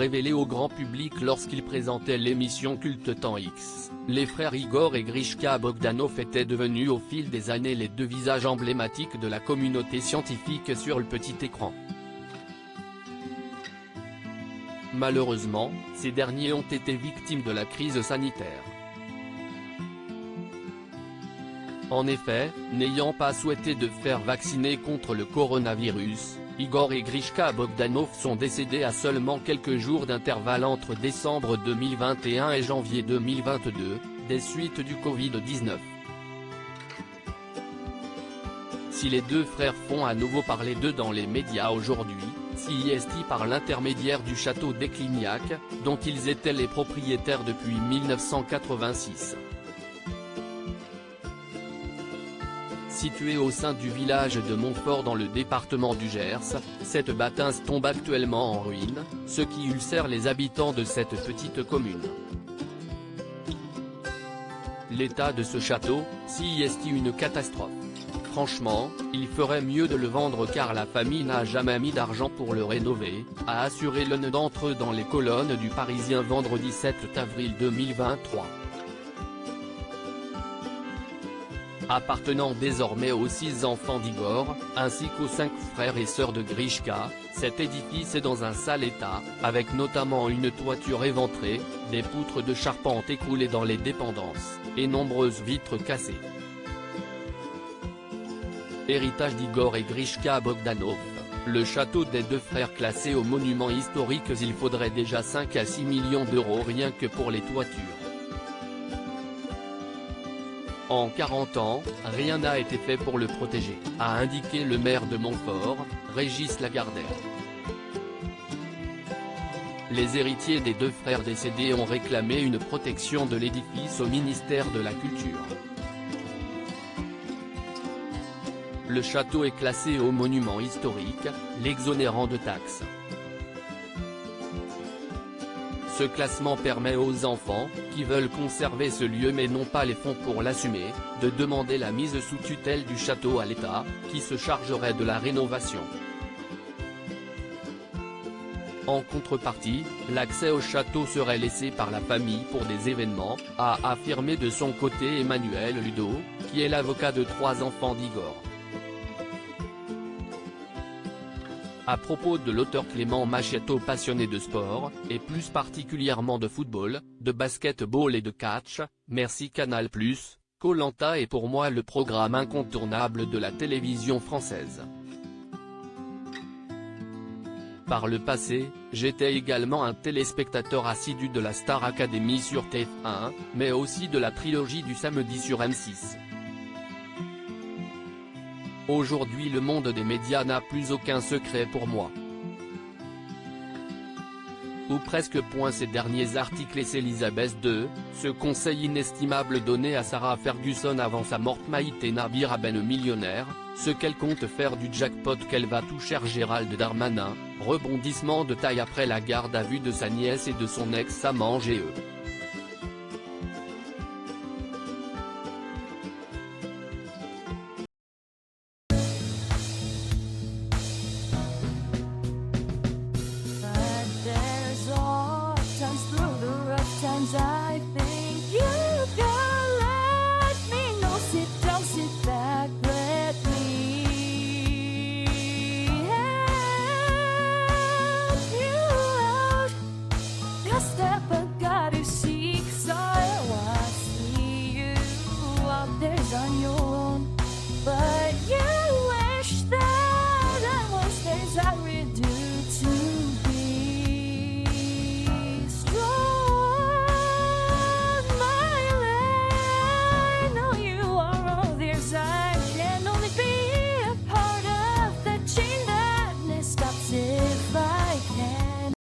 révélé au grand public lorsqu'ils présentaient l'émission culte Temps X. Les frères Igor et Grishka Bogdanov étaient devenus au fil des années les deux visages emblématiques de la communauté scientifique sur le petit écran. Malheureusement, ces derniers ont été victimes de la crise sanitaire. En effet, n'ayant pas souhaité de faire vacciner contre le coronavirus, Igor et Grishka Bogdanov sont décédés à seulement quelques jours d'intervalle entre décembre 2021 et janvier 2022, des suites du Covid-19. Si les deux frères font à nouveau parler d'eux dans les médias aujourd'hui, CIST par l'intermédiaire du château d'Eclignac, dont ils étaient les propriétaires depuis 1986. Située au sein du village de Montfort dans le département du Gers, cette bâtisse tombe actuellement en ruine, ce qui ulcère les habitants de cette petite commune. L'état de ce château, CIST une catastrophe. Franchement, il ferait mieux de le vendre car la famille n'a jamais mis d'argent pour le rénover, a assuré l'un d'entre eux dans les colonnes du Parisien vendredi 7 avril 2023. Appartenant désormais aux 6 enfants d'Igor, ainsi qu'aux 5 frères et sœurs de Grishka, cet édifice est dans un sale état, avec notamment une toiture éventrée, des poutres de charpente écroulées dans les dépendances, et nombreuses vitres cassées. Héritage d'Igor et Grishka Bogdanov, le château des deux frères classé aux monuments historiques. Il faudrait déjà 5 à 6 millions d'euros rien que pour les toitures. En 40 ans, rien n'a été fait pour le protéger, a indiqué le maire de Montfort, Régis Lagardère. Les héritiers des deux frères décédés ont réclamé une protection de l'édifice au ministère de la Culture. Le château est classé au monument historique, l'exonérant de taxes. Ce classement permet aux enfants, qui veulent conserver ce lieu mais n'ont pas les fonds pour l'assumer, de demander la mise sous tutelle du château à l'État, qui se chargerait de la rénovation. En contrepartie, l'accès au château serait laissé par la famille pour des événements, a affirmé de son côté Emmanuel Ludo, qui est l'avocat de 3 enfants d'Igor. À propos de l'auteur Clément Machetto, passionné de sport, et plus particulièrement de football, de basket-ball et de catch, merci Canal+, Koh-Lanta est pour moi le programme incontournable de la télévision française. Par le passé, j'étais également un téléspectateur assidu de la Star Academy sur TF1, mais aussi de la trilogie du samedi sur M6. Aujourd'hui le monde des médias n'a plus aucun secret pour moi. Ou presque. Ces derniers articles et Elisabeth II, ce conseil inestimable donné à Sarah Ferguson avant sa mort. Maïté Nabir Ben millionnaire, ce qu'elle compte faire du jackpot qu'elle va toucher. Gérald Darmanin, rebondissement de taille après la garde à vue de sa nièce et de son ex-amant GE. I think you can let me know. Sit down, sit back, let me help you out. Just step